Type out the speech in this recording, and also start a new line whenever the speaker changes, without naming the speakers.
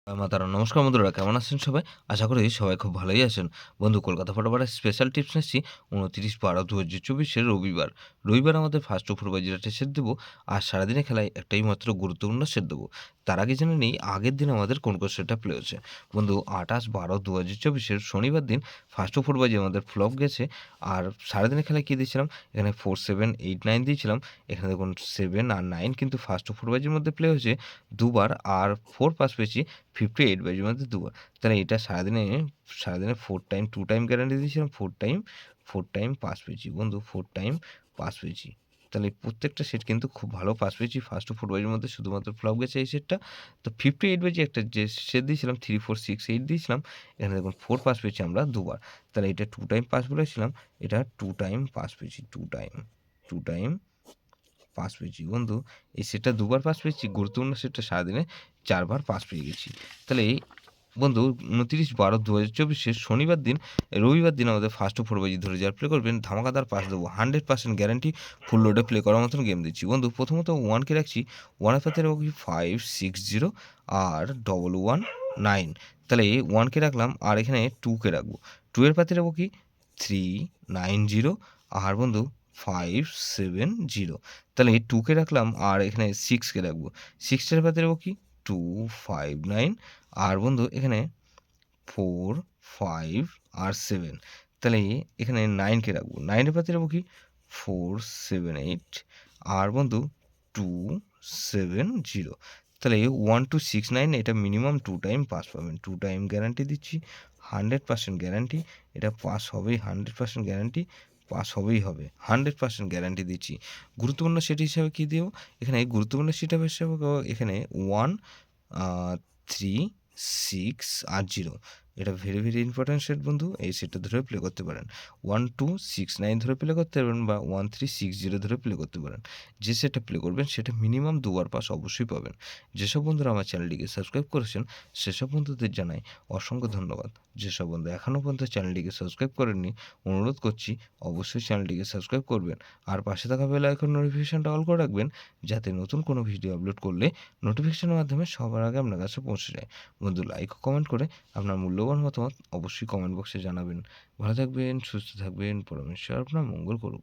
মাতারা নমস্কার বন্ধুরা, কেমন আছেন সবাই? আশা করি সবাই খুব ভালোই আছেন। বন্ধু, কলকাতা ফটোপাড়ার স্পেশাল টিপস নিচ্ছি ২৯/১২/২০২৪ রবিবার। রবিবার আমাদের ফার্স্ট ও ফুরবাজিরাটে সেট দেবো। আর সারাদিনের খেলায় একটাই মাত্র গুরুত্বপূর্ণ সেট দেবো। তার আগে জেনে নেই আগের দিন আমাদের কোন সেটটা প্লে হচ্ছে। বন্ধু, ২৮/১২/২০২৪ শনিবার দিন ফার্স্ট ও ফুরবাজি আমাদের ফ্লপ গেছে। আর সারাদিনের খেলায় কী দিয়েছিলাম? এখানে 4, 7, 8, 9 দিয়েছিলাম। এখানে দেখুন 7 আর 9 কিন্তু ফার্স্ট ও ফুরবাজির মধ্যে প্লে হয়েছে দুবার। আর 4 পাস পেয়েছি 58 বাজির মধ্যে দুবার। তাহলে এটা সারাদিনে 4 টাইম 2 টাইম গ্যারান্টি দিয়েছিলাম, 4 টাইম পাস পেয়েছি। বন্ধু, 4 টাইম পাস পেয়েছি। তাহলে প্রত্যেকটা সেট কিন্তু খুব ভালো পাস পেয়েছি। ফার্স্ট ও ফুটবলের মধ্যে শুধুমাত্র ফ্লপ গেছে এই সেটটা। তো 58 বাজি একটা যে সেট দিয়েছিলাম 3, 4, 6, 8 দিয়েছিলাম। এখানে দেখুন 4 পাস পেয়েছি আমরা দুবার। তাহলে এটা 2 টাইম পাস বলেছিলাম, এটা 2 টাইম পাস পেয়েছি। 2 টাইম পাস পেয়েছি। বন্ধু, এই সেটটা দুবার পাস পেয়েছি। গুরুত্বপূর্ণ সেটটা সারাদিনে 4 বার পাস পেয়ে গেছি। তাহলে বন্ধু, ২৯/১২/২০২৪ শনিবার দিন, রবিবার দিন আমাদের ফার্স্ট ও ফোরবাজি ধরে যারা প্লে করবেন ধামাকাদার পাস দেবো। 100% গ্যারান্টি ফুল লোডে প্লে করার মতন গেম দিচ্ছি। বন্ধু, প্রথমত 1 কে রাখছি। 1 এর পাতে রাখবো 560 আর 119। তাহলে 1 কে রাখলাম আর এখানে 2 কে রাখবো। 2 এর পাতে রাখবো কি 390 আর বন্ধু 570। তাহলে 2 কে রাখলাম আর এখানে 6 কে রাখবো। 6 এর পাতে রাখবো কি 259 আর বন্ধু এখানে 4, 5 আর 7। তাহলে এখানে 9 কে রাখবো। 9 এর পাতে রাখবো কি 478 আর বন্ধু 270। তাহলে 1269 এটা মিনিমাম 2 টাইম পাস পাবেন। 2 টাইম গ্যারান্টি দিচ্ছি, 100% গ্যারান্টি। এটা পাস হবেই, 100% গ্যারান্টি। পাস হবেই হবে, 100% গ্যারান্টি দিচ্ছি। গুরুত্বপূর্ণ সেট হিসাবে কী দেবো? এখানে গুরুত্বপূর্ণ সেট হিসাবে এখানে 1, 3, 6 আর 0। এটা ভেরি, ভেরি ইম্পর্ট্যান্ট সেট বন্ধু। এই সেটটা ধরে প্লে করতে পারেন। 1, 2, 6, 9 ধরে প্লে করতে পারবেন বা 1, 3, 6, 0 ধরে প্লে করতে পারেন। যে সেটটা প্লে করবেন সেটা মিনিমাম 2 বার পাস অবশ্যই পাবেন। যেসব বন্ধুরা আমার চ্যানেলটিকে সাবস্ক্রাইব করেছেন সেসব বন্ধুদের জানাই অসংখ্য ধন্যবাদ। যেসব বন্ধু এখনও পর্যন্ত চ্যানেলটিকে সাবস্ক্রাইব করেননি, অনুরোধ করছি অবশ্যই চ্যানেলটিকে সাবস্ক্রাইব করবেন। আর পাশে থাকা বেল আইকন নোটিফিকেশনটা অল করে রাখবেন, যাতে নতুন কোনো ভিডিও আপলোড করলে নোটিফিকেশনের মাধ্যমে সবার আগে আপনার কাছে পৌঁছে যায়। বন্ধু, লাইক ও কমেন্ট করে আপনার মূল্যবান মতামত অবশ্যই কমেন্ট বক্সে জানাবেন। ভালো থাকবেন, সুস্থ থাকবেন, পরমেশ্বর আপনার মঙ্গল করুক।